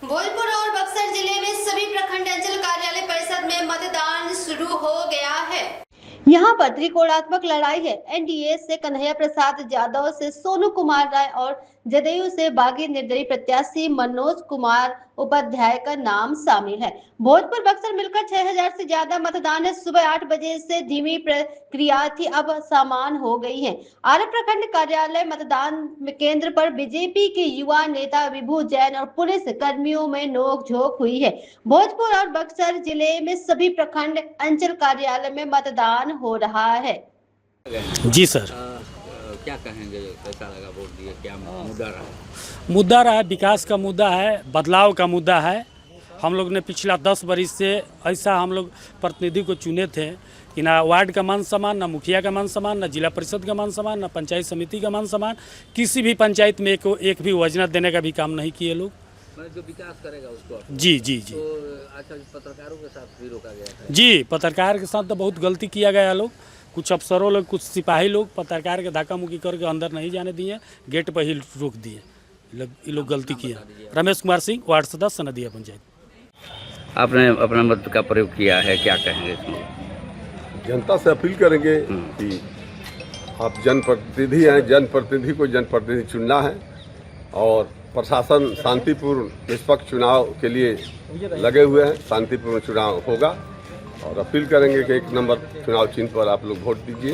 भोजपुर और बक्सर जिले में सभी प्रखंड अंचल कार्यालय परिषद में मतदान शुरू हो गया है। यहाँ पर त्रिकोणात्मक लड़ाई है। एनडीए से कन्हैया प्रसाद यादव से सोनू कुमार राय और जदयू से बागी निर्दलीय प्रत्याशी मनोज कुमार उपाध्याय का नाम शामिल है। भोजपुर बक्सर मिलकर 6000 से ज्यादा मतदान है। सुबह 8 बजे से धीमी प्रक्रिया थी, अब सामान्य हो गई है। आरा प्रखंड कार्यालय मतदान केंद्र पर बीजेपी के युवा नेता विभू जैन और पुलिस कर्मियों में नोकझोंक हुई है। भोजपुर और बक्सर जिले में सभी प्रखंड अंचल कार्यालय में मतदान हो रहा है। जी सर। क्या कहेंगे, कैसा लगा वोट दिए, क्या मुद्दा रहा? मुद्दा रहा, विकास का मुद्दा है, बदलाव का मुद्दा है। हम लोग ने पिछला 10 बरस से ऐसा हम लोग प्रतिनिधि को चुने थे कि ना वार्ड का मान सम्मान, ना मुखिया का मान सम्मान, ना जिला परिषद का मान सम्मान, ना पंचायत समिति का मान सम्मान, किसी भी पंचायत में एक भी योजना देने का भी काम नहीं किए लोग। जो विकास करेगा उसको जी जी जी। तो अच्छा, पत्रकारों के साथ भी रोका गया था? जी, पत्रकार के साथ तो बहुत गलती किया गया। लोग कुछ अफसरों लोग, कुछ सिपाही लोग पत्रकार के धक्का मुक्की करके अंदर नहीं जाने दिए, गेट पर ही रोक दिए। ये लोग गलती किया। रमेश कुमार सिंह, वार्ड सदस्य, नदिया पंचायत। आपने अपना मत का प्रयोग किया है, क्या कहेंगे इसमें? जनता से अपील करेंगे कि आप जनप्रतिनिधि हैं, जनप्रतिनिधि को जनप्रतिनिधि चुनना है और प्रशासन शांतिपूर्ण निष्पक्ष चुनाव के लिए लगे हुए हैं। शांतिपूर्ण चुनाव होगा और अपील करेंगे कि 1 नंबर चुनाव चिन्ह पर आप लोग वोट दीजिए।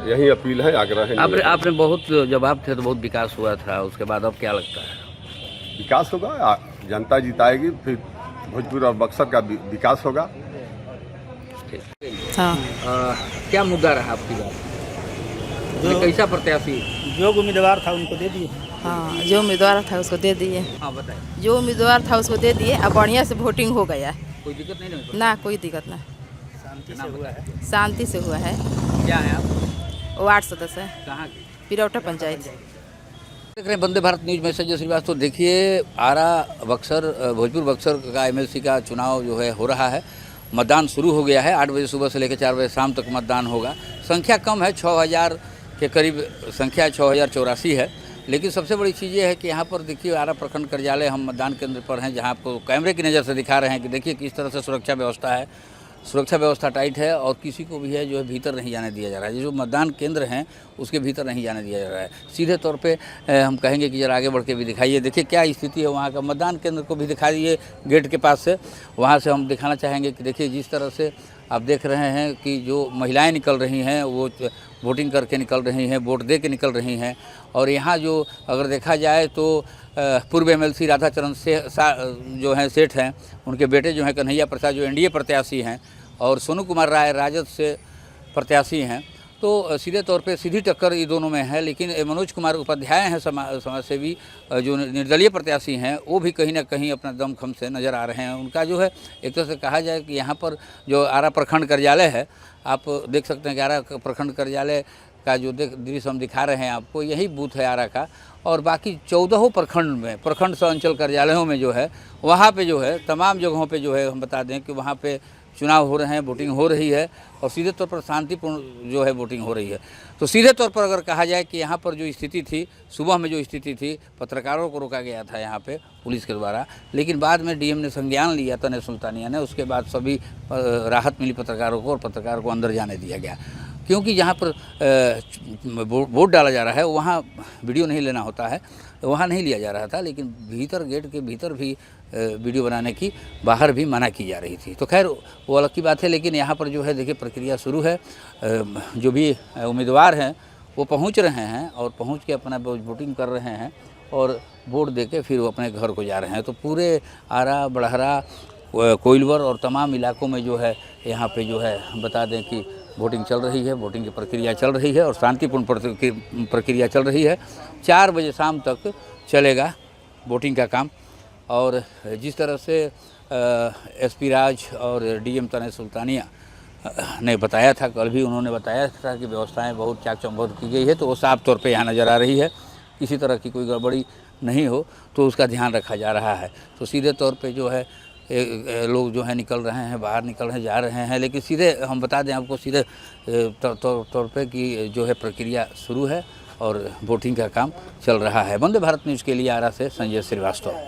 यही अपील है, आग्रह है। आपने बहुत, जब आप थे तो बहुत विकास हुआ था, उसके बाद अब क्या लगता है? विकास होगा, जनता जिताएगी, फिर भोजपुर और बक्सर का विकास होगा। हाँ। क्या मुद्दा रहा आपकी बात? कैसा प्रत्याशी? जो उम्मीदवार था उनको दे दिए। हाँ, जो उम्मीदवार था उसको दे दिए। हाँ बताइए। जो उम्मीदवार था उसको दे दिए। अब बढ़िया से वोटिंग हो गया। कोई दिक्कत नहीं ना कोई दिक्कत ना, शांति से हुआ है। क्या है आप? वार्ड सदस्य कहाँ की? पिरौटा पंचायत। देख रहे हैं वंदे भारत न्यूज में संजय श्रीवास्तव। देखिए, आरा बक्सर, भोजपुर बक्सर का एमएलसी का चुनाव जो है हो रहा है। मतदान शुरू हो गया है। 8 बजे सुबह से लेकर 4 बजे शाम तक मतदान होगा। संख्या कम है, 6000 के करीब संख्या, 6084 है। लेकिन सबसे बड़ी चीज़ ये है कि यहाँ पर देखिए, आरा प्रखंड कार्यालय, हम मतदान केंद्र पर हैं, जहाँ आपको कैमरे की नज़र से दिखा रहे हैं कि देखिए किस तरह से सुरक्षा व्यवस्था है। सुरक्षा व्यवस्था टाइट है और किसी को भी है जो है भीतर नहीं जाने दिया जा रहा है। जो मतदान केंद्र हैं उसके भीतर नहीं जाने दिया जा रहा है। सीधे तौर पे हम कहेंगे कि जरा आगे बढ़ के भी दिखाइए, देखिए क्या स्थिति है वहाँ का। मतदान केंद्र को भी दिखाइए गेट के पास से। वहाँ से हम दिखाना चाहेंगे कि देखिए जिस तरह से आप देख रहे हैं कि जो महिलाएं निकल रही हैं वो वोटिंग करके निकल रही हैं, वोट दे के निकल रही हैं। और यहाँ जो अगर देखा जाए तो पूर्व एमएलसी राधाचरण से जो हैं सेठ हैं, उनके बेटे जो हैं कन्हैया प्रसाद, जो एनडीए प्रत्याशी हैं, और सोनू कुमार राय राजद से प्रत्याशी हैं। तो सीधे तौर पे सीधी टक्कर ये दोनों में है। लेकिन मनोज कुमार उपाध्याय हैं, समाजसेवी, जो निर्दलीय प्रत्याशी हैं, वो भी कहीं ना कहीं अपना दमखम से नज़र आ रहे हैं। उनका जो है, एक तरह से कहा जाए कि यहाँ पर जो आरा प्रखंड कार्यालय है, आप देख सकते हैं कि आरा प्रखंड कार्यालय का जो दृश्य हम दिखा रहे हैं आपको, यही बूथ है आरा का। और बाकी 14 प्रखंड में, प्रखंड से अंचल कार्यालयों में जो है, वहाँ पे जो है तमाम जगहों पे जो है, हम बता दें कि वहाँ पे चुनाव हो रहे हैं, वोटिंग हो रही है और सीधे तौर पर शांतिपूर्ण जो है वोटिंग हो रही है। तो सीधे तौर पर अगर कहा जाए कि यहाँ पर जो स्थिति थी, सुबह में जो स्थिति थी, पत्रकारों को रोका गया था यहाँ पे पुलिस के द्वारा, लेकिन बाद में डीएम ने संज्ञान लिया, तने सुल्तानिया ने। उसके बाद सभी राहत मिली पत्रकारों को और पत्रकारों को अंदर जाने दिया गया। क्योंकि जहाँ पर वोट डाला जा रहा है वहाँ वीडियो नहीं लेना होता है, वहाँ नहीं लिया जा रहा था। लेकिन भीतर, गेट के भीतर भी वीडियो बनाने की बाहर भी मना की जा रही थी। तो खैर वो अलग की बात है। लेकिन यहाँ पर जो है देखिए प्रक्रिया शुरू है। जो भी उम्मीदवार हैं वो पहुँच रहे हैं और पहुँच के अपना वोटिंग कर रहे हैं और वोट दे के फिर वो अपने घर को जा रहे हैं। तो पूरे आरा, बड़हरा, कोइलवर और तमाम इलाकों में जो है यहाँ पे जो है बता दें कि वोटिंग चल रही है, वोटिंग की प्रक्रिया चल रही है और शांतिपूर्ण प्रक्रिया चल रही है। 4 बजे शाम तक चलेगा वोटिंग का काम। और जिस तरह से एसपी राज और डीएम तने सुल्तानिया ने बताया था, कल भी उन्होंने बताया था कि व्यवस्थाएं बहुत चाक चौबंद की गई है, तो वो साफ तौर पे यहाँ नज़र आ रही है। किसी तरह की कोई गड़बड़ी नहीं हो तो उसका ध्यान रखा जा रहा है। तो सीधे तौर पे जो है लोग जो है निकल रहे हैं, बाहर निकल रहे हैं, जा रहे हैं। लेकिन सीधे हम बता दें आपको, सीधे तौर पे कि जो है प्रक्रिया शुरू है और वोटिंग का काम चल रहा है। वंदे भारत न्यूज़ के लिए आरा से संजय श्रीवास्तव।